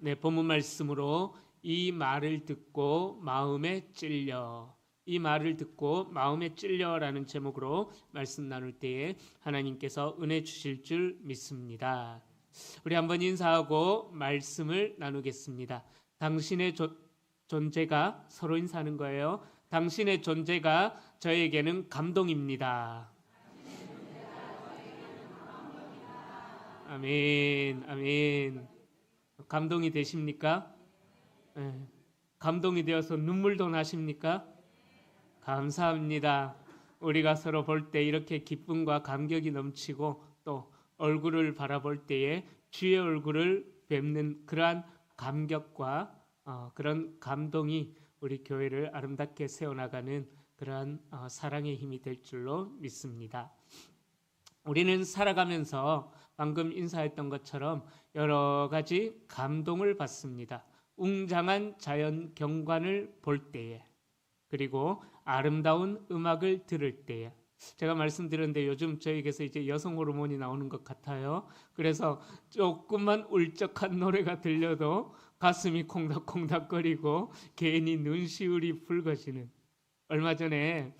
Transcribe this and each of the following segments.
네, 본문 말씀으로 이 말을 듣고 마음에 찔려, 이 말을 듣고 마음에 찔려라는 제목으로 말씀 나눌 때에 하나님께서 은혜 주실 줄 믿습니다. 우리 한번 인사하고 말씀을 나누겠습니다. 당신의 존재가 서로 인사하는 거예요. 당신의 존재가 저에게는 감동입니다. 아멘, 아멘. 감동이 되십니까? 네. 감동이 되어서 눈물도 나십니까? 감사합니다. 우리가 서로 볼 때 이렇게 기쁨과 감격이 넘치고 또 얼굴을 바라볼 때에 주의 얼굴을 뵙는 그러한 감격과 그런 감동이 우리 교회를 아름답게 세워나가는 그러한 사랑의 힘이 될 줄로 믿습니다. 우리는 살아가면서 방금 인사했던 것처럼 여러 가지 감동을 받습니다. 웅장한 자연 경관을 볼 때에, 그리고 아름다운 음악을 들을 때에. 제가 말씀드렸는데 요즘 저에게서 이제 여성 호르몬이 나오는 것 같아요. 그래서 조금만 울적한 노래가 들려도 가슴이 콩닥콩닥거리고 괜히 눈시울이 붉어지는. 얼마 전에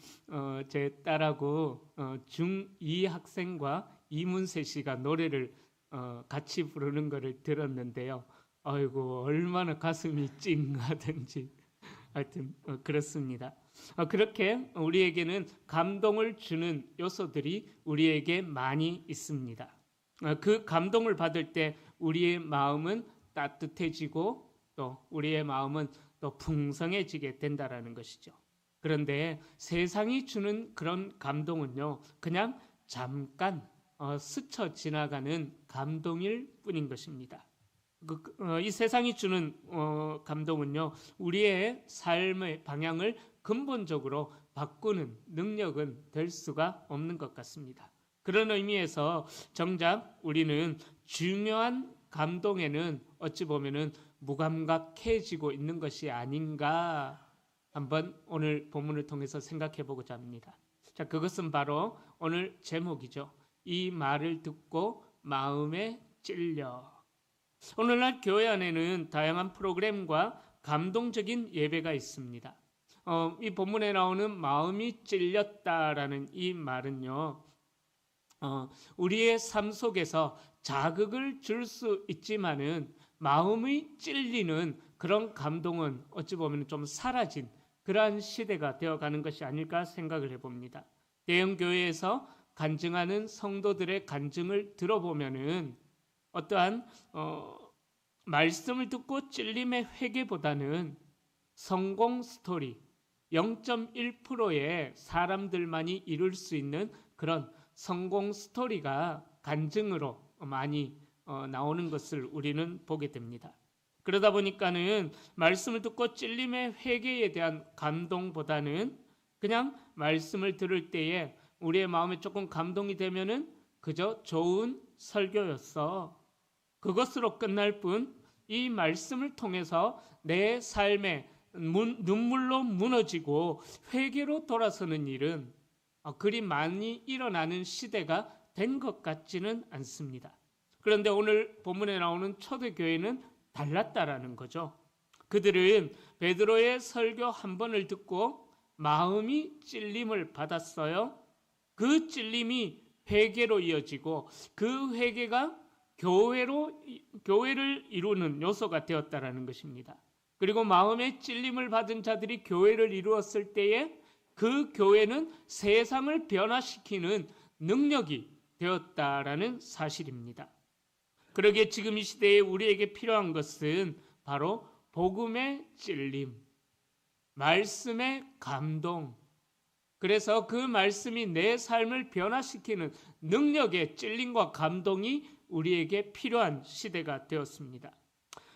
제 딸하고 중2 학생과 이문세 씨가 노래를 같이 부르는 것을 들었는데요. 아이고, 얼마나 가슴이 찡하든지. 하여튼 그렇습니다. 그렇게 우리에게는 감동을 주는 요소들이 우리에게 많이 있습니다. 그 감동을 받을 때 우리의 마음은 따뜻해지고 또 우리의 마음은 또 풍성해지게 된다라는 것이죠. 그런데 세상이 주는 그런 감동은요, 그냥 잠깐 스쳐 지나가는 감동일 뿐인 것입니다. 이 세상이 주는 감동은요, 우리의 삶의 방향을 근본적으로 바꾸는 능력은 될 수가 없는 것 같습니다. 그런 의미에서 정작 우리는 중요한 감동에는 어찌 보면은 무감각해지고 있는 것이 아닌가 한번 오늘 본문을 통해서 생각해 보고자 합니다. 자, 그것은 바로 오늘 제목이죠. 이 말을 듣고 마음에 찔려. 오늘날 교회 안에는 다양한 프로그램과 감동적인 예배가 있습니다. 이 본문에 나오는 마음이 찔렸다라는 이 말은요, 우리의 삶 속에서 자극을 줄 수 있지만은 마음이 찔리는 그런 감동은 어찌 보면 좀 사라진 그러한 시대가 되어가는 것이 아닐까 생각을 해봅니다. 대형 교회에서 간증하는 성도들의 간증을 들어보면은 어떠한 말씀을 듣고 찔림의 회개보다는 성공 스토리 0.1%의 사람들만이 이룰 수 있는 그런 성공 스토리가 간증으로 많이 나오는 것을 우리는 보게 됩니다. 그러다 보니까는 말씀을 듣고 찔림의 회개에 대한 감동보다는 그냥 말씀을 들을 때에 우리의 마음에 조금 감동이 되면은 그저 좋은 설교였어, 그것으로 끝날 뿐 이 말씀을 통해서 내 삶에 눈물로 무너지고 회개로 돌아서는 일은 그리 많이 일어나는 시대가 된 것 같지는 않습니다. 그런데 오늘 본문에 나오는 초대교회는 달랐다라는 거죠. 그들은 베드로의 설교 한 번을 듣고 마음이 찔림을 받았어요. 그 찔림이 회개로 이어지고 그 회개가 교회를 이루는 요소가 되었다라는 것입니다. 그리고 마음의 찔림을 받은 자들이 교회를 이루었을 때에 그 교회는 세상을 변화시키는 능력이 되었다라는 사실입니다. 그러기에 지금 이 시대에 우리에게 필요한 것은 바로 복음의 찔림, 말씀의 감동, 그래서 그 말씀이 내 삶을 변화시키는 능력의 찔림과 감동이 우리에게 필요한 시대가 되었습니다.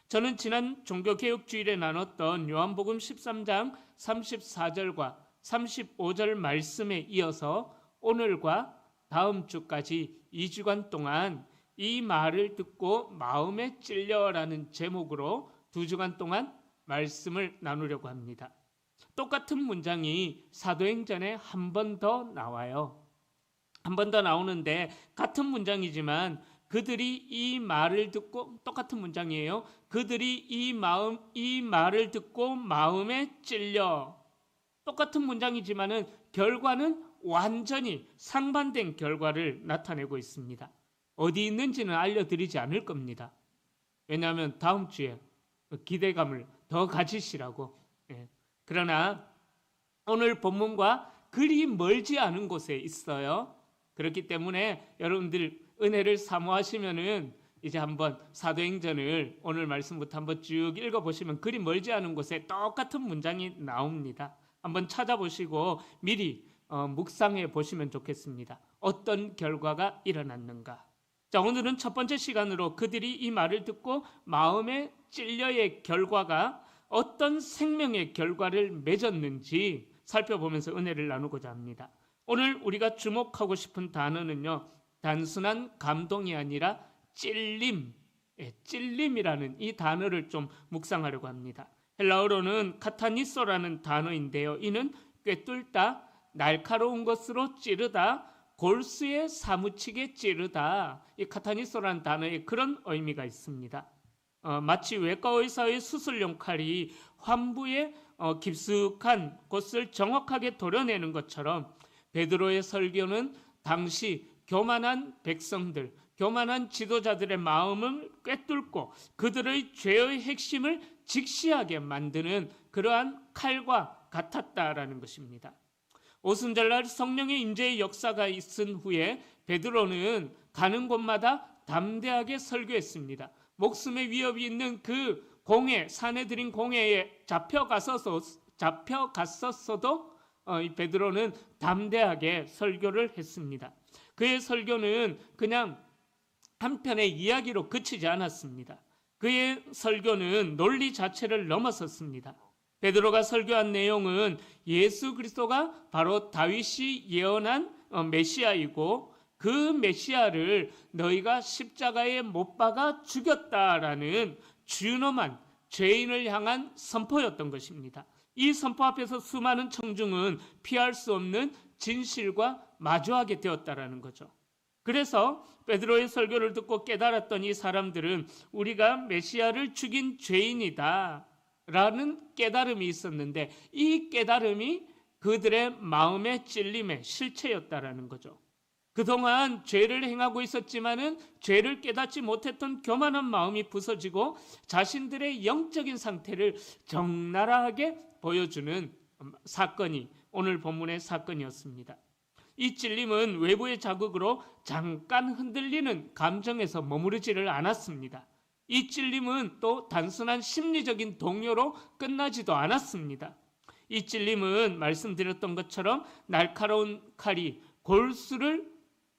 저는 지난 종교개혁주일에 나눴던 요한복음 13장 34절과 35절 말씀에 이어서 오늘과 다음 주까지 2주간 동안 이 말을 듣고 마음에 찔려라는 제목으로 2주간 동안 말씀을 나누려고 합니다. 똑같은 문장이 사도행전에 한 번 더 나와요. 한 번 더 나오는데 같은 문장이지만 그들이 이 말을 듣고, 똑같은 문장이에요. 그들이 이 말을 듣고 마음에 찔려. 똑같은 문장이지만은 결과는 완전히 상반된 결과를 나타내고 있습니다. 어디 있는지는 알려드리지 않을 겁니다. 왜냐하면 다음 주에 기대감을 더 가지시라고. 그러나 오늘 본문과 그리 멀지 않은 곳에 있어요. 그렇기 때문에 여러분들 은혜를 사모하시면은 이제 한번 사도행전을 오늘 말씀부터 한번 쭉 읽어보시면 그리 멀지 않은 곳에 똑같은 문장이 나옵니다. 한번 찾아보시고 미리 묵상해 보시면 좋겠습니다. 어떤 결과가 일어났는가. 자, 오늘은 첫 번째 시간으로 그들이 이 말을 듣고 마음에 찔려의 결과가 어떤 생명의 결과를 맺었는지 살펴보면서 은혜를 나누고자 합니다. 오늘 우리가 주목하고 싶은 단어는요, 단순한 감동이 아니라 찔림, 찔림이라는 이 단어를 좀 묵상하려고 합니다. 헬라어로는 카타니소라는 단어인데요, 이는 꿰뚫다, 날카로운 것으로 찌르다, 골수에 사무치게 찌르다. 이 카타니소라는 단어에 그런 의미가 있습니다. 마치 외과 의사의 수술용 칼이 환부의 깊숙한 곳을 정확하게 도려내는 것처럼 베드로의 설교는 당시 교만한 백성들, 교만한 지도자들의 마음을 꿰뚫고 그들의 죄의 핵심을 직시하게 만드는 그러한 칼과 같았다라는 것입니다. 오순절날 성령의 임재의 역사가 있은 후에 베드로는 가는 곳마다 담대하게 설교했습니다. 목숨의 위협이 있는 그 공회, 사내들인 공회에 잡혀갔었어도 이 베드로는 담대하게 설교를 했습니다. 그의 설교는 그냥 한편의 이야기로 그치지 않았습니다. 그의 설교는 논리 자체를 넘어섰습니다. 베드로가 설교한 내용은 예수 그리스도가 바로 다윗이 예언한 메시아이고 그 메시아를 너희가 십자가에 못 박아 죽였다라는 준엄한 죄인을 향한 선포였던 것입니다. 이 선포 앞에서 수많은 청중은 피할 수 없는 진실과 마주하게 되었다라는 거죠. 그래서 베드로의 설교를 듣고 깨달았던 이 사람들은 우리가 메시아를 죽인 죄인이다 라는 깨달음이 있었는데 이 깨달음이 그들의 마음의 찔림의 실체였다라는 거죠. 그동안 죄를 행하고 있었지만은 죄를 깨닫지 못했던 교만한 마음이 부서지고 자신들의 영적인 상태를 적나라하게 보여주는 사건이 오늘 본문의 사건이었습니다. 이 찔림은 외부의 자극으로 잠깐 흔들리는 감정에서 머무르지를 않았습니다. 이 찔림은 또 단순한 심리적인 동요로 끝나지도 않았습니다. 이 찔림은 말씀드렸던 것처럼 날카로운 칼이 골수를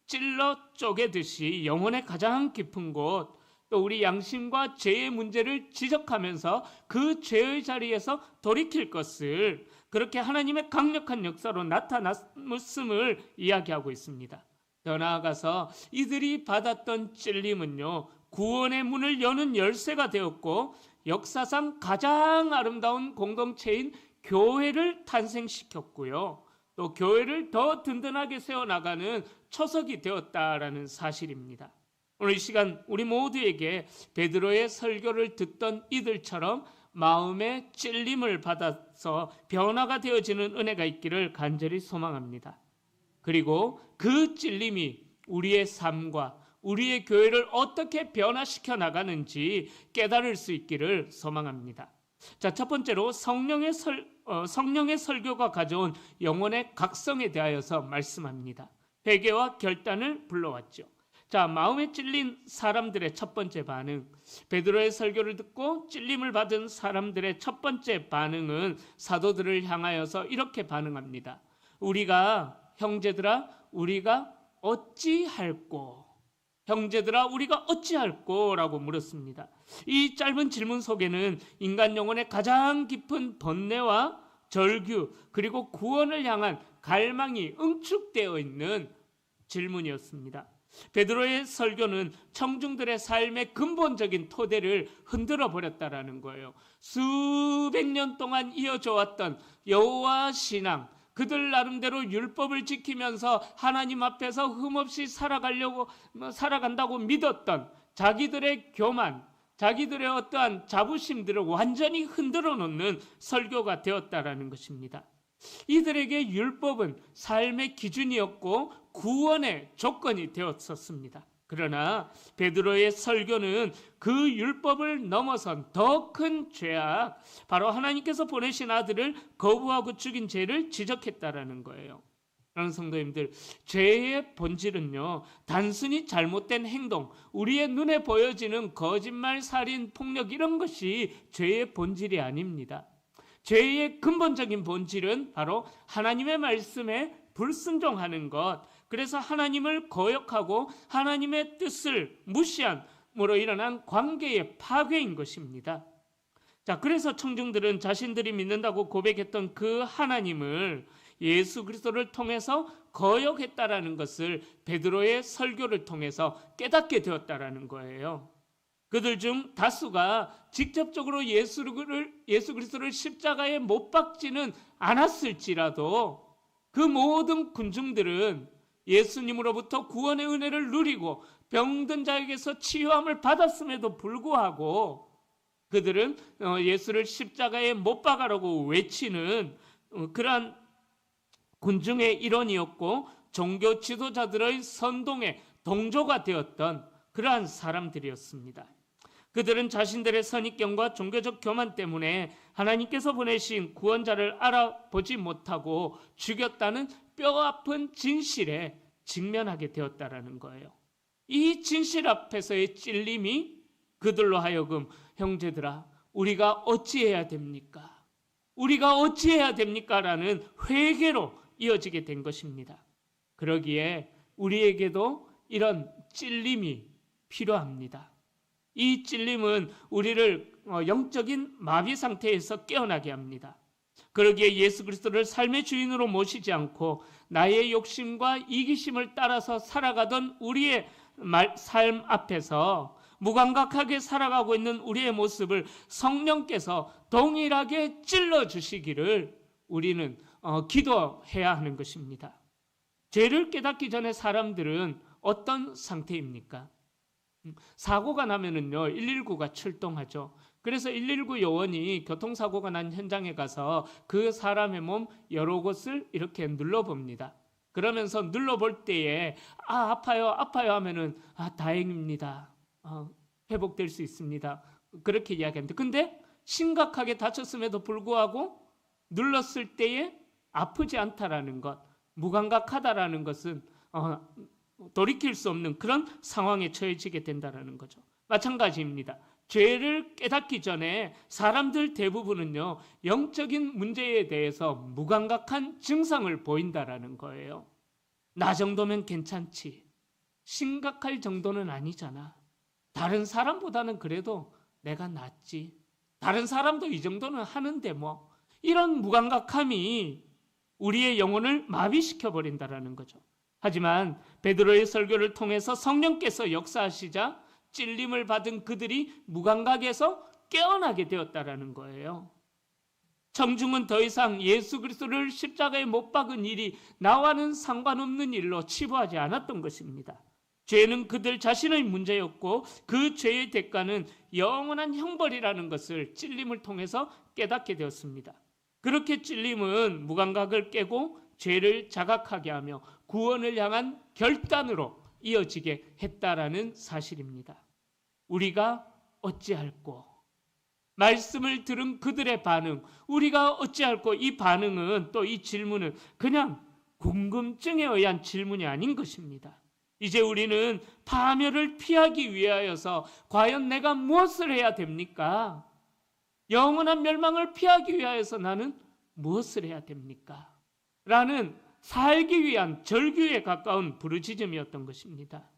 찔러 쪼개듯이 영혼의 가장 깊은 곳, 또 우리 양심과 죄의 문제를 지적하면서 그 죄의 자리에서 돌이킬 것을 그렇게 하나님의 강력한 역사로 나타났음을 이야기하고 있습니다. 더 나아가서 이들이 받았던 찔림은요, 구원의 문을 여는 열쇠가 되었고 역사상 가장 아름다운 공동체인 교회를 탄생시켰고요. 또 교회를 더 든든하게 세워나가는 초석이 되었다라는 사실입니다. 오늘 이 시간 우리 모두에게 베드로의 설교를 듣던 이들처럼 마음의 찔림을 받아서 변화가 되어지는 은혜가 있기를 간절히 소망합니다. 그리고 그 찔림이 우리의 삶과 우리의 교회를 어떻게 변화시켜 나가는지 깨달을 수 있기를 소망합니다. 자, 첫 번째로 성령의 설교가 가져온 영혼의 각성에 대하여서 말씀합니다. 회개와 결단을 불러왔죠. 자, 마음에 찔린 사람들의 첫 번째 반응, 베드로의 설교를 듣고 찔림을 받은 사람들의 첫 번째 반응은 사도들을 향하여서 이렇게 반응합니다. 형제들아 우리가 어찌할꼬? 형제들아 우리가 어찌할꼬? 라고 물었습니다. 이 짧은 질문 속에는 인간 영혼의 가장 깊은 번뇌와 절규 그리고 구원을 향한 갈망이 응축되어 있는 질문이었습니다. 베드로의 설교는 청중들의 삶의 근본적인 토대를 흔들어 버렸다라는 거예요. 수백 년 동안 이어져 왔던 여호와 신앙, 그들 나름대로 율법을 지키면서 하나님 앞에서 흠없이 살아간다고 믿었던 자기들의 교만, 자기들의 어떠한 자부심들을 완전히 흔들어 놓는 설교가 되었다라는 것입니다. 이들에게 율법은 삶의 기준이었고 구원의 조건이 되었었습니다. 그러나 베드로의 설교는 그 율법을 넘어선 더 큰 죄악, 바로 하나님께서 보내신 아들을 거부하고 죽인 죄를 지적했다라는 거예요. 그런 성도님들, 죄의 본질은요, 단순히 잘못된 행동, 우리의 눈에 보여지는 거짓말, 살인, 폭력 이런 것이 죄의 본질이 아닙니다. 죄의 근본적인 본질은 바로 하나님의 말씀에 불순종하는 것, 그래서 하나님을 거역하고 하나님의 뜻을 무시함으로 일어난 관계의 파괴인 것입니다. 자, 그래서 청중들은 자신들이 믿는다고 고백했던 그 하나님을 예수 그리스도를 통해서 거역했다라는 것을 베드로의 설교를 통해서 깨닫게 되었다라는 거예요. 그들 중 다수가 직접적으로 예수 그리스도를 십자가에 못 박지는 않았을지라도 그 모든 군중들은 예수님으로부터 구원의 은혜를 누리고 병든 자에게서 치유함을 받았음에도 불구하고 그들은 예수를 십자가에 못 박아라고 외치는 그러한 군중의 일원이었고 종교 지도자들의 선동에 동조가 되었던 그러한 사람들이었습니다. 그들은 자신들의 선입견과 종교적 교만 때문에 하나님께서 보내신 구원자를 알아보지 못하고 죽였다는 뼈아픈 진실에 직면하게 되었다라는 거예요. 이 진실 앞에서의 찔림이 그들로 하여금 형제들아, 우리가 어찌해야 됩니까? 우리가 어찌해야 됩니까? 라는 회개로 이어지게 된 것입니다. 그러기에 우리에게도 이런 찔림이 필요합니다. 이 찔림은 우리를 영적인 마비 상태에서 깨어나게 합니다. 그러기에 예수 그리스도를 삶의 주인으로 모시지 않고 나의 욕심과 이기심을 따라서 살아가던 우리의 삶 앞에서 무감각하게 살아가고 있는 우리의 모습을 성령께서 동일하게 찔러주시기를 우리는 기도해야 하는 것입니다. 죄를 깨닫기 전에 사람들은 어떤 상태입니까? 사고가 나면은요 119가 출동하죠. 그래서 119 요원이 교통사고가 난 현장에 가서 그 사람의 몸 여러 곳을 이렇게 눌러봅니다. 그러면서 눌러볼 때에 아파요 하면은 다행입니다. 회복될 수 있습니다. 그렇게 이야기합니다. 근데 심각하게 다쳤음에도 불구하고 눌렀을 때에 아프지 않다라는 것, 무감각하다라는 것은 돌이킬 수 없는 그런 상황에 처해지게 된다는 거죠. 마찬가지입니다. 죄를 깨닫기 전에 사람들 대부분은요 영적인 문제에 대해서 무감각한 증상을 보인다라는 거예요. 나 정도면 괜찮지, 심각할 정도는 아니잖아, 다른 사람보다는 그래도 내가 낫지, 다른 사람도 이 정도는 하는데 뭐, 이런 무감각함이 우리의 영혼을 마비시켜 버린다라는 거죠. 하지만 베드로의 설교를 통해서 성령께서 역사하시자 찔림을 받은 그들이 무감각에서 깨어나게 되었다라는 거예요. 청중은 더 이상 예수 그리스도를 십자가에 못 박은 일이 나와는 상관없는 일로 치부하지 않았던 것입니다. 죄는 그들 자신의 문제였고 그 죄의 대가는 영원한 형벌이라는 것을 찔림을 통해서 깨닫게 되었습니다. 그렇게 찔림은 무감각을 깨고 죄를 자각하게 하며 구원을 향한 결단으로 이어지게 했다라는 사실입니다. 우리가 어찌할꼬? 말씀을 들은 그들의 반응, 우리가 어찌할꼬? 이 반응은, 또 이 질문은 그냥 궁금증에 의한 질문이 아닌 것입니다. 이제 우리는 파멸을 피하기 위하여서 과연 내가 무엇을 해야 됩니까? 영원한 멸망을 피하기 위하여서 나는 무엇을 해야 됩니까? 라는 살기 위한 절규에 가까운 부르짖음이었던 것입니다.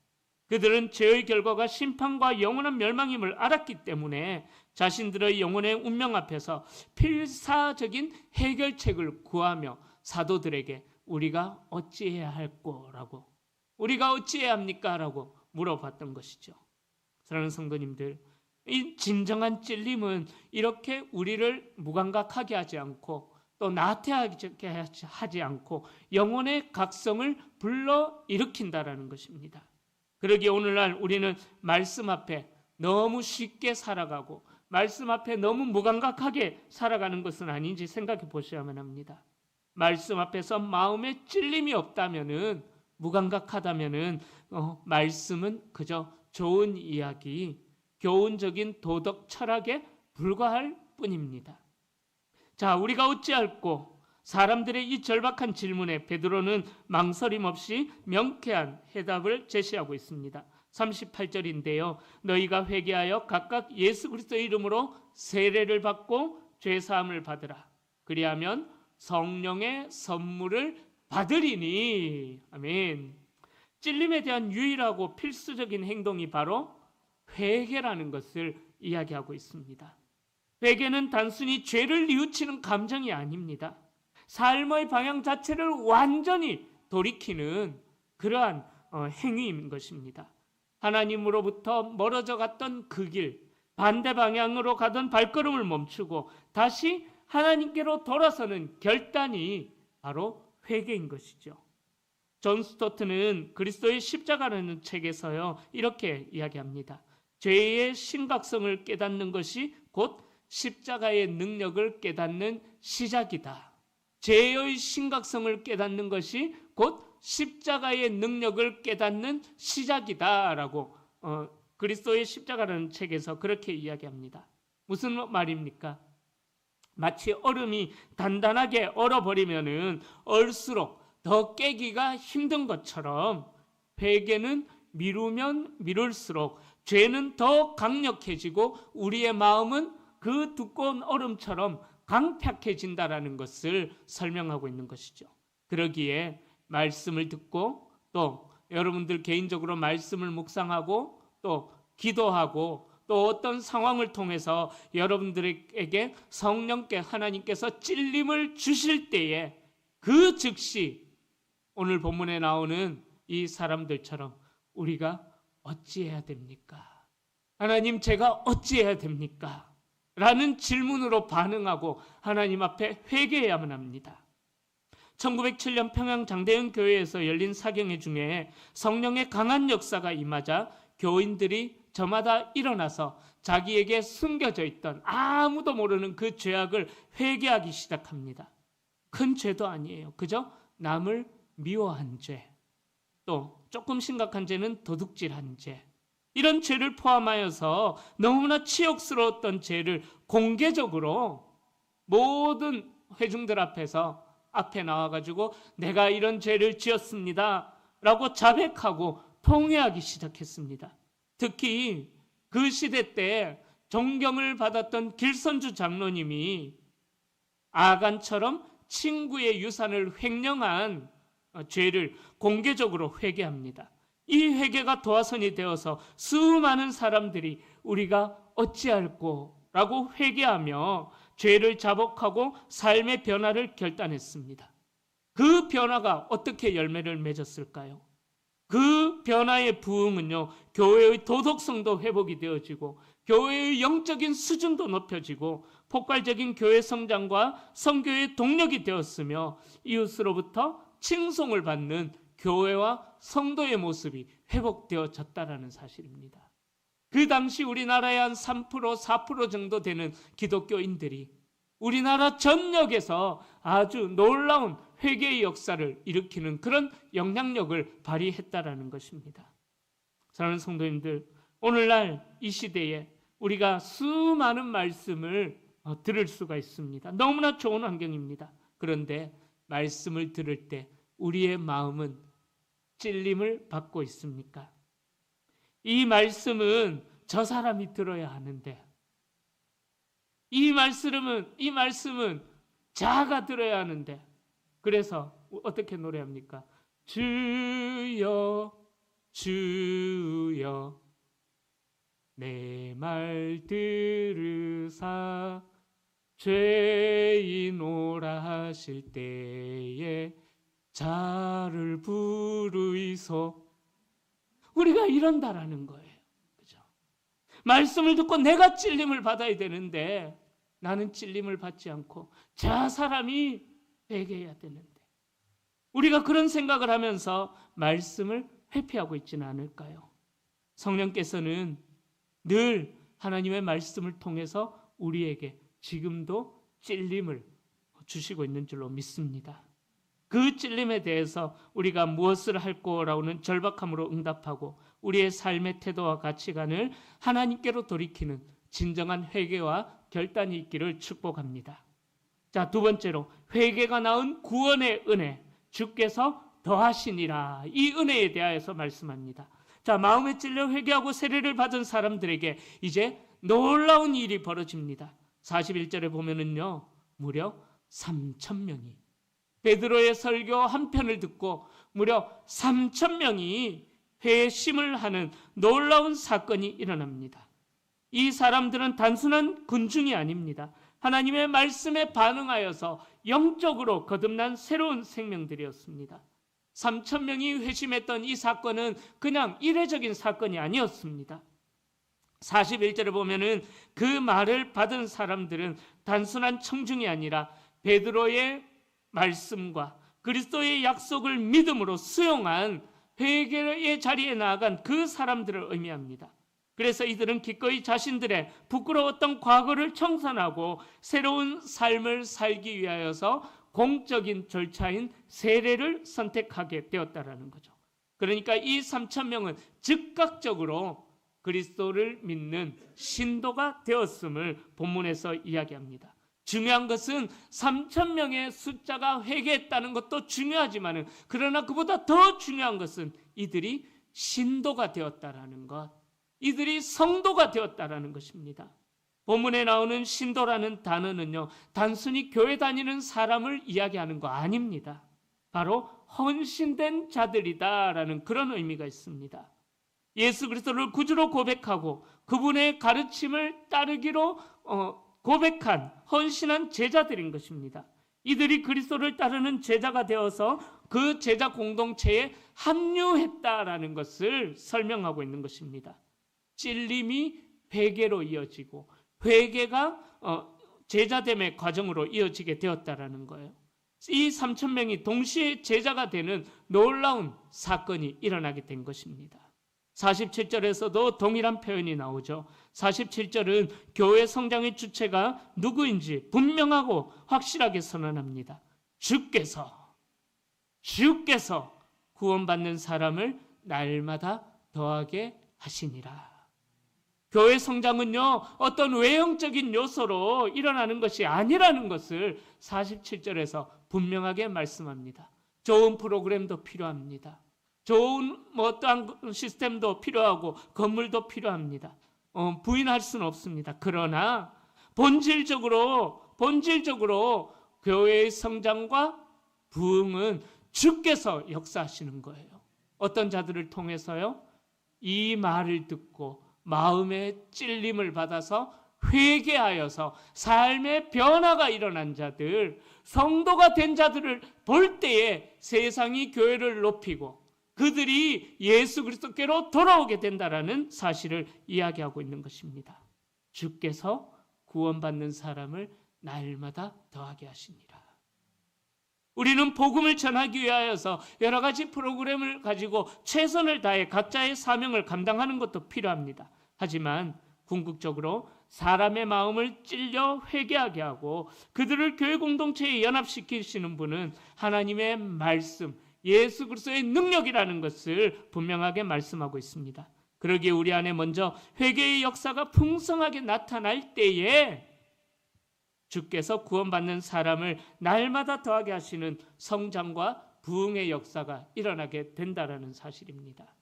그들은 죄의 결과가 심판과 영원한 멸망임을 알았기 때문에 자신들의 영혼의 운명 앞에서 필사적인 해결책을 구하며 사도들에게 우리가 어찌해야 할꼬라고, 우리가 어찌해야 합니까? 라고 물어봤던 것이죠. 사랑하는 성도님들, 이 진정한 찔림은 이렇게 우리를 무감각하게 하지 않고 또 나태하게 하지 않고 영혼의 각성을 불러 일으킨다라는 것입니다. 그러기에 오늘날 우리는 말씀 앞에 너무 쉽게 살아가고 말씀 앞에 너무 무감각하게 살아가는 것은 아닌지 생각해 보셔야만 합니다. 말씀 앞에서 마음에 찔림이 없다면은, 무감각하다면은 말씀은 그저 좋은 이야기, 교훈적인 도덕 철학에 불과할 뿐입니다. 자, 우리가 어찌할꼬? 사람들의 이 절박한 질문에 베드로는 망설임 없이 명쾌한 해답을 제시하고 있습니다. 38절인데요. 너희가 회개하여 각각 예수 그리스도의 이름으로 세례를 받고 죄사함을 받으라. 그리하면 성령의 선물을 받으리니. 아멘. 찔림에 대한 유일하고 필수적인 행동이 바로 회개라는 것을 이야기하고 있습니다. 회개는 단순히 죄를 뉘우치는 감정이 아닙니다. 삶의 방향 자체를 완전히 돌이키는 그러한 행위인 것입니다. 하나님으로부터 멀어져 갔던 그 길, 반대 방향으로 가던 발걸음을 멈추고 다시 하나님께로 돌아서는 결단이 바로 회개인 것이죠. 존 스토트는 그리스도의 십자가라는 책에서요, 이렇게 이야기합니다. 죄의 심각성을 깨닫는 것이 곧 십자가의 능력을 깨닫는 시작이다. 죄의 심각성을 깨닫는 것이 곧 십자가의 능력을 깨닫는 시작이다라고 그리스도의 십자가라는 책에서 그렇게 이야기합니다. 무슨 말입니까? 마치 얼음이 단단하게 얼어버리면은 얼수록 더 깨기가 힘든 것처럼 회개는 미루면 미룰수록 죄는 더 강력해지고 우리의 마음은 그 두꺼운 얼음처럼 강팍해진다라는 것을 설명하고 있는 것이죠. 그러기에 말씀을 듣고 또 여러분들 개인적으로 말씀을 묵상하고 또 기도하고 또 어떤 상황을 통해서 여러분들에게 성령께 하나님께서 찔림을 주실 때에 그 즉시 오늘 본문에 나오는 이 사람들처럼 우리가 어찌해야 됩니까? 하나님, 제가 어찌해야 됩니까? 라는 질문으로 반응하고 하나님 앞에 회개해야만 합니다. 1907년 평양 장대현 교회에서 열린 사경회 중에 성령의 강한 역사가 임하자 교인들이 저마다 일어나서 자기에게 숨겨져 있던 아무도 모르는 그 죄악을 회개하기 시작합니다. 큰 죄도 아니에요. 그저 남을 미워한 죄, 또 조금 심각한 죄는 도둑질한 죄, 이런 죄를 포함하여서 너무나 치욕스러웠던 죄를 공개적으로 모든 회중들 앞에 나와가지고 내가 이런 죄를 지었습니다 라고 자백하고 통회하기 시작했습니다. 특히 그 시대 때 존경을 받았던 길선주 장로님이 아간처럼 친구의 유산을 횡령한 죄를 공개적으로 회개합니다. 이 회개가 도화선이 되어서 수많은 사람들이 우리가 어찌할꼬 라고 회개하며 죄를 자복하고 삶의 변화를 결단했습니다. 그 변화가 어떻게 열매를 맺었을까요? 그 변화의 부흥은요, 교회의 도덕성도 회복이 되어지고 교회의 영적인 수준도 높여지고 폭발적인 교회 성장과 선교의 동력이 되었으며 이웃으로부터 칭송을 받는 교회와 성도의 모습이 회복되어졌다라는 사실입니다. 그 당시 우리나라의 한 3%, 4% 정도 되는 기독교인들이 우리나라 전역에서 아주 놀라운 회개의 역사를 일으키는 그런 영향력을 발휘했다라는 것입니다. 사랑하는 성도님들, 오늘날 이 시대에 우리가 수많은 말씀을 들을 수가 있습니다. 너무나 좋은 환경입니다. 그런데 말씀을 들을 때 우리의 마음은 찔림을 받고 있습니까? 이 말씀은 저 사람이 들어야 하는데, 이 말씀은 자가 들어야 하는데, 그래서 어떻게 노래합니까? 주여 주여 내 말 들으사 죄인 오라 하실 때에 자를 부르이소. 우리가 이런다라는 거예요. 그죠? 말씀을 듣고 내가 찔림을 받아야 되는데 나는 찔림을 받지 않고 저 사람이 회개해야 되는데 우리가 그런 생각을 하면서 말씀을 회피하고 있지는 않을까요? 성령께서는 늘 하나님의 말씀을 통해서 우리에게 지금도 찔림을 주시고 있는 줄로 믿습니다. 그 찔림에 대해서 우리가 무엇을 할 거라고는 절박함으로 응답하고 우리의 삶의 태도와 가치관을 하나님께로 돌이키는 진정한 회개와 결단이 있기를 축복합니다. 자, 두 번째로 회개가 낳은 구원의 은혜, 주께서 더하시니라. 이 은혜에 대하여서 말씀합니다. 자, 마음에 찔려 회개하고 세례를 받은 사람들에게 이제 놀라운 일이 벌어집니다. 41절에 보면은요, 무려 3,000명이 베드로의 설교 한 편을 듣고 무려 3,000명이 회심을 하는 놀라운 사건이 일어납니다. 이 사람들은 단순한 군중이 아닙니다. 하나님의 말씀에 반응하여서 영적으로 거듭난 새로운 생명들이었습니다. 3,000명이 회심했던 이 사건은 그냥 이례적인 사건이 아니었습니다. 41절에 보면은 그 말을 받은 사람들은 단순한 청중이 아니라 베드로의 말씀과 그리스도의 약속을 믿음으로 수용한 회개의 자리에 나아간 그 사람들을 의미합니다. 그래서 이들은 기꺼이 자신들의 부끄러웠던 과거를 청산하고 새로운 삶을 살기 위하여서 공적인 절차인 세례를 선택하게 되었다라는 거죠. 그러니까 이 3,000명은 즉각적으로 그리스도를 믿는 신도가 되었음을 본문에서 이야기합니다. 중요한 것은 3,000명의 숫자가 회개했다는 것도 중요하지만 그러나 그보다 더 중요한 것은 이들이 신도가 되었다라는 것, 이들이 성도가 되었다라는 것입니다. 본문에 나오는 신도라는 단어는요, 단순히 교회 다니는 사람을 이야기하는 거 아닙니다. 바로 헌신된 자들이다라는 그런 의미가 있습니다. 예수 그리스도를 구주로 고백하고 그분의 가르침을 따르기로 고백한 헌신한 제자들인 것입니다. 이들이 그리스도를 따르는 제자가 되어서 그 제자 공동체에 합류했다라는 것을 설명하고 있는 것입니다. 찔림이 회개로 이어지고 회개가 제자됨의 과정으로 이어지게 되었다라는 거예요. 이 3,000명이 동시에 제자가 되는 놀라운 사건이 일어나게 된 것입니다. 47절에서도 동일한 표현이 나오죠. 47절은 교회 성장의 주체가 누구인지 분명하고 확실하게 선언합니다. 주께서 구원받는 사람을 날마다 더하게 하시니라. 교회 성장은요, 어떤 외형적인 요소로 일어나는 것이 아니라는 것을 47절에서 분명하게 말씀합니다. 좋은 프로그램도 필요합니다. 좋은 어떠한 시스템도 필요하고 건물도 필요합니다. 부인할 수는 없습니다. 그러나 본질적으로 교회의 성장과 부흥은 주께서 역사하시는 거예요. 어떤 자들을 통해서요? 이 말을 듣고 마음의 찔림을 받아서 회개하여서 삶의 변화가 일어난 자들, 성도가 된 자들을 볼 때에 세상이 교회를 높이고 그들이 예수 그리스도께로 돌아오게 된다라는 사실을 이야기하고 있는 것입니다. 주께서 구원받는 사람을 날마다 더하게 하시니라. 우리는 복음을 전하기 위하여서 여러 가지 프로그램을 가지고 최선을 다해 각자의 사명을 감당하는 것도 필요합니다. 하지만 궁극적으로 사람의 마음을 찔려 회개하게 하고 그들을 교회 공동체에 연합시키시는 분은 하나님의 말씀, 예수 그리스도의 능력이라는 것을 분명하게 말씀하고 있습니다. 그러기에 우리 안에 먼저 회개의 역사가 풍성하게 나타날 때에 주께서 구원받는 사람을 날마다 더하게 하시는 성장과 부흥의 역사가 일어나게 된다는 사실입니다.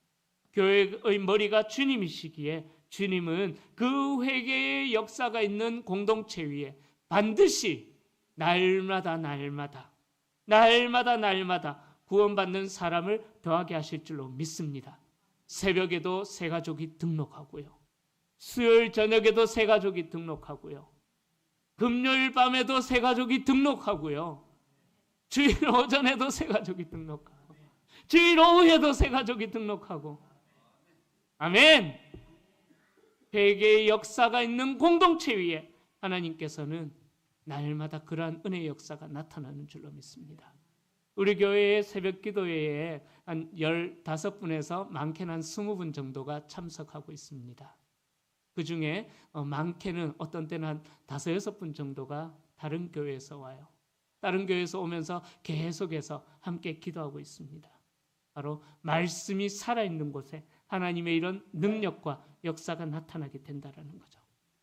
교회의 머리가 주님이시기에 주님은 그 회개의 역사가 있는 공동체 위에 반드시 날마다 구원받는 사람을 더하게 하실 줄로 믿습니다. 새벽에도 새 가족이 등록하고요. 수요일 저녁에도 새 가족이 등록하고요. 금요일 밤에도 새 가족이 등록하고요. 주일 오전에도 새 가족이 등록하고 주일 오후에도 새 가족이 등록하고 아멘. 회개의 역사가 있는 공동체 위에 하나님께서는 날마다 그러한 은혜의 역사가 나타나는 줄로 믿습니다. 우리 교회의 새벽 기도회에 한 15분에서 많게는 한 20분 정도가 참석하고 있습니다. 그 중에 많게는 어떤 때는 한 5, 6분 정도가 다른 교회에서 와요. 다른 교회에서 오면서 계속해서 함께 기도하고 있습니다. 바로 말씀이 살아있는 곳에 하나님의 이런 능력과 역사가 나타나게 된다는 거죠.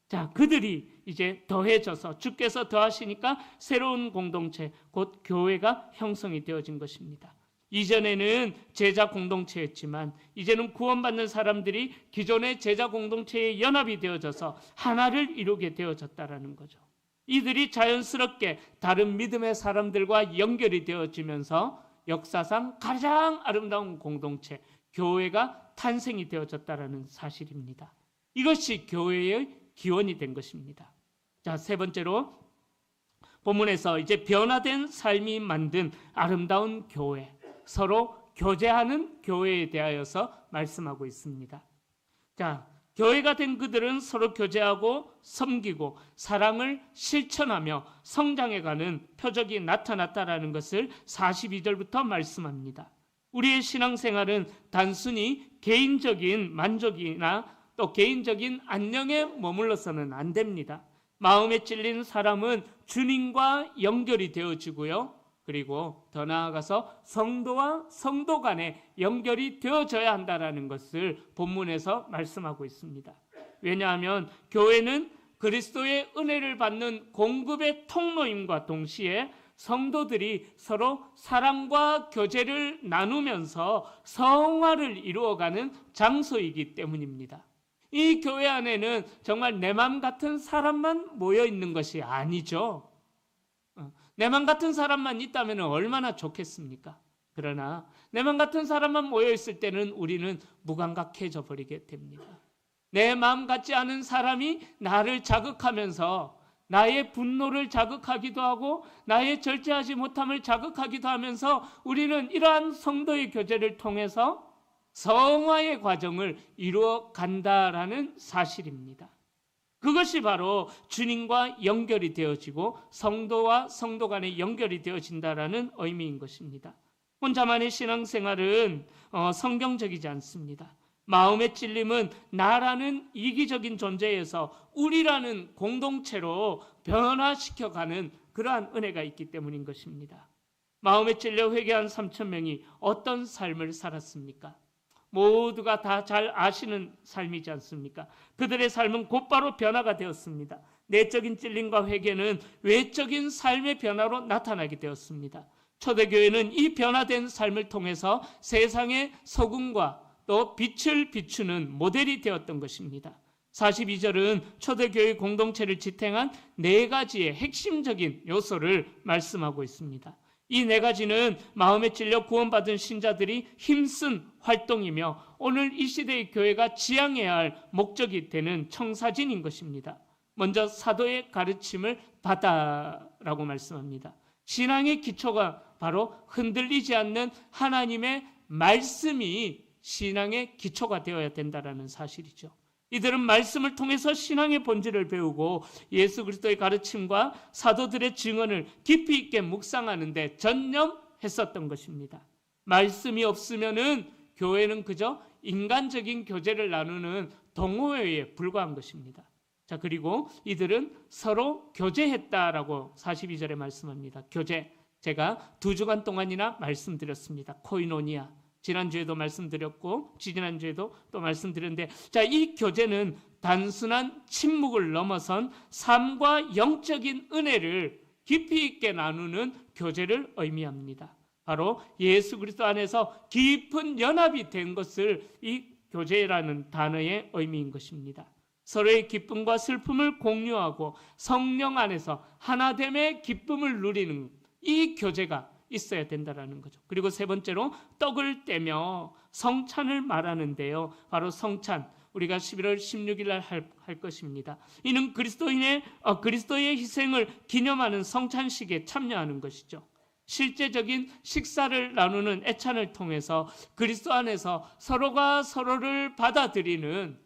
자, 그들이 이제 더해져서 주께서 더하시니까 새로운 공동체, 곧 교회가 형성이 되어진 것입니다. 이전에는 제자 공동체였지만 이제는 구원받는 사람들이 기존의 제자 공동체에 연합이 되어져서 하나를 이루게 되어졌다는 거죠. 이들이 자연스럽게 다른 믿음의 사람들과 연결이 되어지면서 역사상 가장 아름다운 공동체, 교회가 탄생이 되어졌다는 사실입니다. 이것이 교회의 기원이 된 것입니다. 자, 세 번째로 본문에서 이제 변화된 삶이 만든 아름다운 교회, 서로 교제하는 교회에 대하여서 말씀하고 있습니다. 자, 교회가 된 그들은 서로 교제하고 섬기고 사랑을 실천하며 성장해가는 표적이 나타났다라는 것을 42절부터 말씀합니다. 우리의 신앙생활은 단순히 개인적인 만족이나 또 개인적인 안녕에 머물러서는 안 됩니다. 마음에 찔린 사람은 주님과 연결이 되어지고요. 그리고 더 나아가서 성도와 성도 간에 연결이 되어져야 한다는 것을 본문에서 말씀하고 있습니다. 왜냐하면 교회는 그리스도의 은혜를 받는 공급의 통로임과 동시에 성도들이 서로 사랑과 교제를 나누면서 성화를 이루어가는 장소이기 때문입니다. 이 교회 안에는 정말 내 맘 같은 사람만 모여 있는 것이 아니죠. 내 맘 같은 사람만 있다면 얼마나 좋겠습니까? 그러나 내 맘 같은 사람만 모여 있을 때는 우리는 무감각해져 버리게 됩니다. 내 마음 같지 않은 사람이 나를 자극하면서 나의 분노를 자극하기도 하고 나의 절제하지 못함을 자극하기도 하면서 우리는 이러한 성도의 교제를 통해서 성화의 과정을 이루어 간다라는 사실입니다. 그것이 바로 주님과 연결이 되어지고 성도와 성도 간에 연결이 되어진다라는 의미인 것입니다. 혼자만의 신앙생활은 성경적이지 않습니다. 마음의 찔림은 나라는 이기적인 존재에서 우리라는 공동체로 변화시켜가는 그러한 은혜가 있기 때문인 것입니다. 마음에 찔려 회개한 3,000명이 어떤 삶을 살았습니까? 모두가 다 잘 아시는 삶이지 않습니까? 그들의 삶은 곧바로 변화가 되었습니다. 내적인 찔림과 회개는 외적인 삶의 변화로 나타나게 되었습니다. 초대교회는 이 변화된 삶을 통해서 세상의 소금과 또 빛을 비추는 모델이 되었던 것입니다. 42절은 초대교회 공동체를 지탱한 4가지의 핵심적인 요소를 말씀하고 있습니다. 이 4가지는 마음에 찔려 구원받은 신자들이 힘쓴 활동이며 오늘 이 시대의 교회가 지향해야 할 목적이 되는 청사진인 것입니다. 먼저 사도의 가르침을 받아라고 말씀합니다. 신앙의 기초가 바로 흔들리지 않는 하나님의 말씀이 신앙의 기초가 되어야 된다는 사실이죠. 이들은 말씀을 통해서 신앙의 본질을 배우고 예수 그리스도의 가르침과 사도들의 증언을 깊이 있게 묵상하는 데 전념했었던 것입니다. 말씀이 없으면은 교회는 그저 인간적인 교제를 나누는 동호회에 불과한 것입니다. 자, 그리고 이들은 서로 교제했다라고 42절에 말씀합니다. 교제, 제가 2주간 동안이나 말씀드렸습니다. 코이노니아, 지난주에도 말씀드렸고 지지난주에도 또 말씀드렸는데, 자, 이 교제는 단순한 침묵을 넘어선 삶과 영적인 은혜를 깊이 있게 나누는 교제를 의미합니다. 바로 예수 그리스도 안에서 깊은 연합이 된 것을 이 교제라는 단어의 의미인 것입니다. 서로의 기쁨과 슬픔을 공유하고 성령 안에서 하나됨의 기쁨을 누리는 이 교제가 있어야 된다는 거죠. 그리고 세 번째로 떡을 떼며 성찬을 말하는데요. 바로 성찬, 우리가 11월 16일 날 할 것입니다. 이는 그리스도의 희생을 기념하는 성찬식에 참여하는 것이죠. 실제적인 식사를 나누는 애찬을 통해서 그리스도 안에서 서로가 서로를 받아들이는,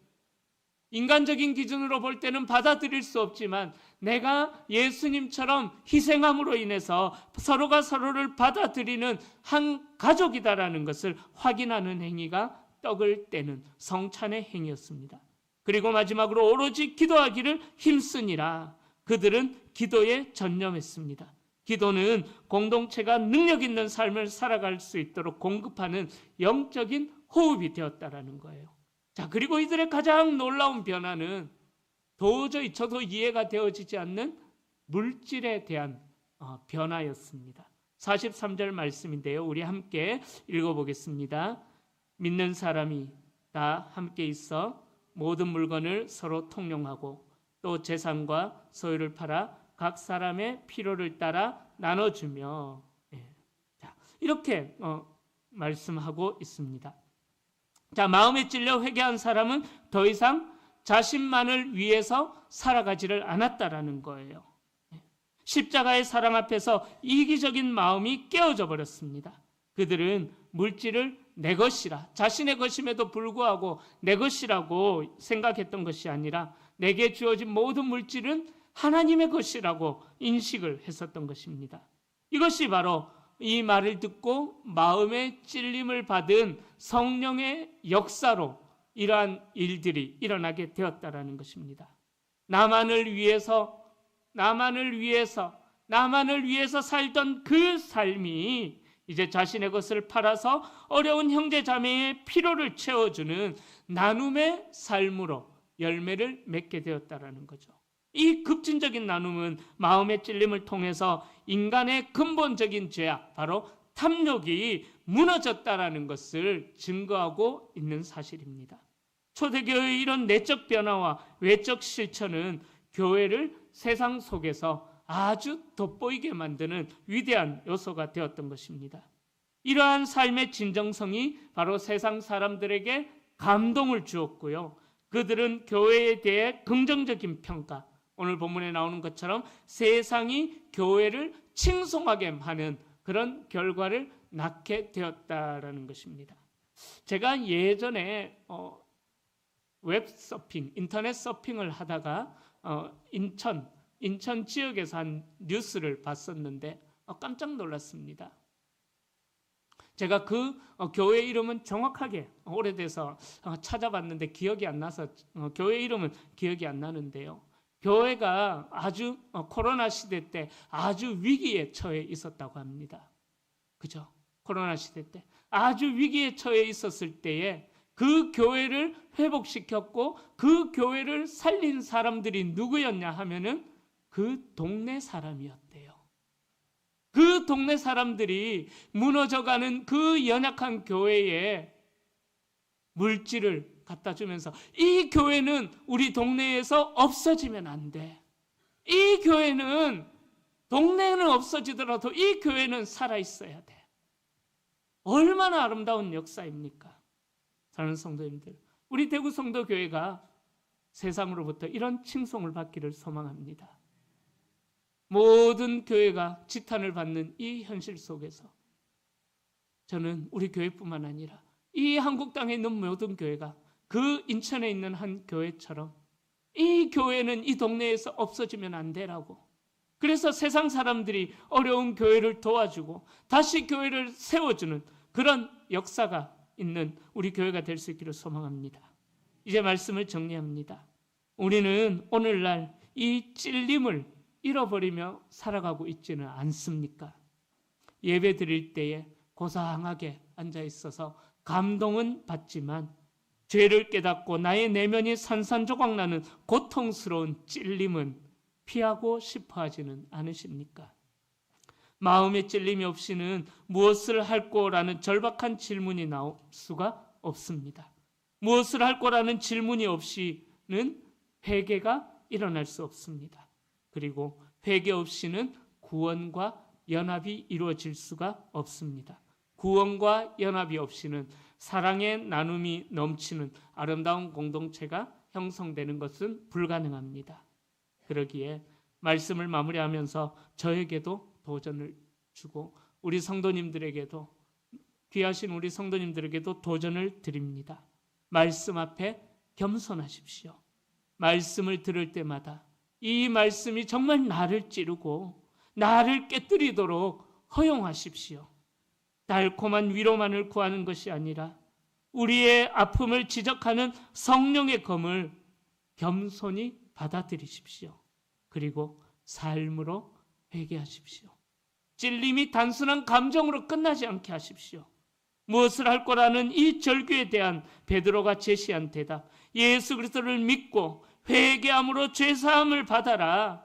인간적인 기준으로 볼 때는 받아들일 수 없지만 내가 예수님처럼 희생함으로 인해서 서로가 서로를 받아들이는 한 가족이다라는 것을 확인하는 행위가 떡을 떼는 성찬의 행위였습니다. 그리고 마지막으로 오로지 기도하기를 힘쓰니라. 그들은 기도에 전념했습니다. 기도는 공동체가 능력 있는 삶을 살아갈 수 있도록 공급하는 영적인 호흡이 되었다라는 거예요. 자, 그리고 이들의 가장 놀라운 변화는 도저히 저도 이해가 되어지지 않는 물질에 대한 변화였습니다. 43절 말씀인데요. 우리 함께 읽어보겠습니다. 믿는 사람이 다 함께 있어 모든 물건을 서로 통용하고 또 재산과 소유를 팔아 각 사람의 필요를 따라 나눠주며, 자, 이렇게 말씀하고 있습니다. 자, 마음에 찔려 회개한 사람은 더 이상 자신만을 위해서 살아가지를 않았다라는 거예요. 십자가의 사랑 앞에서 이기적인 마음이 깨어져 버렸습니다. 그들은 물질을 내 것이라, 자신의 것임에도 불구하고 내 것이라고 생각했던 것이 아니라 내게 주어진 모든 물질은 하나님의 것이라고 인식을 했었던 것입니다. 이것이 바로 이 말을 듣고 마음의 찔림을 받은 성령의 역사로 이러한 일들이 일어나게 되었다라는 것입니다. 나만을 위해서 살던 그 삶이 이제 자신의 것을 팔아서 어려운 형제 자매의 필요를 채워주는 나눔의 삶으로 열매를 맺게 되었다라는 거죠. 이 급진적인 나눔은 마음의 찔림을 통해서 인간의 근본적인 죄악, 바로 탐욕이 무너졌다라는 것을 증거하고 있는 사실입니다. 초대교회의 이런 내적 변화와 외적 실천은 교회를 세상 속에서 아주 돋보이게 만드는 위대한 요소가 되었던 것입니다. 이러한 삶의 진정성이 바로 세상 사람들에게 감동을 주었고요. 그들은 교회에 대해 긍정적인 평가, 오늘 본문에 나오는 것처럼 세상이 교회를 칭송하게 하는 그런 결과를 낳게 되었다라는 것입니다. 제가 예전에 웹서핑, 인터넷 서핑을 하다가 인천 지역에서 한 뉴스를 봤었는데 깜짝 놀랐습니다. 제가 그 교회 이름은 정확하게 오래돼서 찾아봤는데 기억이 안 나서 교회 이름은 기억이 안 나는데요. 교회가 아주 코로나 시대 때 아주 위기에 처해 있었다고 합니다. 그죠? 코로나 시대 때 아주 위기에 처해 있었을 때에 그 교회를 회복시켰고 그 교회를 살린 사람들이 누구였냐 하면은 그 동네 사람이었대요. 그 동네 사람들이 무너져가는 그 연약한 교회에 물질을 갖다 주면서 이 교회는 우리 동네에서 없어지면 안 돼. 이 교회는 동네는 없어지더라도 이 교회는 살아있어야 돼. 얼마나 아름다운 역사입니까? 사랑하는 성도님들, 우리 대구 성도교회가 세상으로부터 이런 칭송을 받기를 소망합니다. 모든 교회가 지탄을 받는 이 현실 속에서 저는 우리 교회뿐만 아니라 이 한국 땅에 있는 모든 교회가 그 인천에 있는 한 교회처럼 이 교회는 이 동네에서 없어지면 안 되라고, 그래서 세상 사람들이 어려운 교회를 도와주고 다시 교회를 세워주는 그런 역사가 있는 우리 교회가 될 수 있기를 소망합니다. 이제 말씀을 정리합니다. 우리는 오늘날 이 찔림을 잃어버리며 살아가고 있지는 않습니까? 예배 드릴 때에 고상하게 앉아 있어서 감동은 받지만 죄를 깨닫고 나의 내면이 산산조각나는 고통스러운 찔림은 피하고 싶어 하지는 않으십니까? 마음의 찔림이 없이는 무엇을 할 거라는 절박한 질문이 나올 수가 없습니다. 무엇을 할 거라는 질문이 없이는 회개가 일어날 수 없습니다. 그리고 회개 없이는 구원과 연합이 이루어질 수가 없습니다. 구원과 연합이 없이는 사랑의 나눔이 넘치는 아름다운 공동체가 형성되는 것은 불가능합니다. 그러기에 말씀을 마무리하면서 저에게도 도전을 주고 우리 성도님들에게도, 귀하신 우리 성도님들에게도 도전을 드립니다. 말씀 앞에 겸손하십시오. 말씀을 들을 때마다 이 말씀이 정말 나를 찌르고 나를 깨뜨리도록 허용하십시오. 달콤한 위로만을 구하는 것이 아니라 우리의 아픔을 지적하는 성령의 검을 겸손히 받아들이십시오. 그리고 삶으로 회개하십시오. 찔림이 단순한 감정으로 끝나지 않게 하십시오. 무엇을 할 거라는 이 절규에 대한 베드로가 제시한 대답, 예수 그리스도를 믿고 회개함으로 죄사함을 받아라.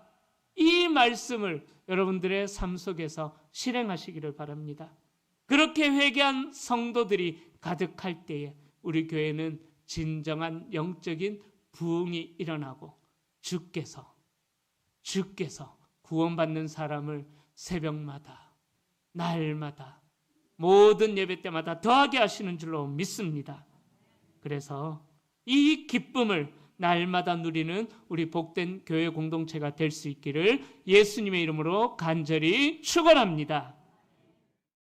이 말씀을 여러분들의 삶 속에서 실행하시기를 바랍니다. 그렇게 회개한 성도들이 가득할 때에 우리 교회는 진정한 영적인 부흥이 일어나고 주께서 구원받는 사람을 새벽마다 날마다 모든 예배 때마다 더하게 하시는 줄로 믿습니다. 그래서 이 기쁨을 날마다 누리는 우리 복된 교회 공동체가 될 수 있기를 예수님의 이름으로 간절히 축원합니다.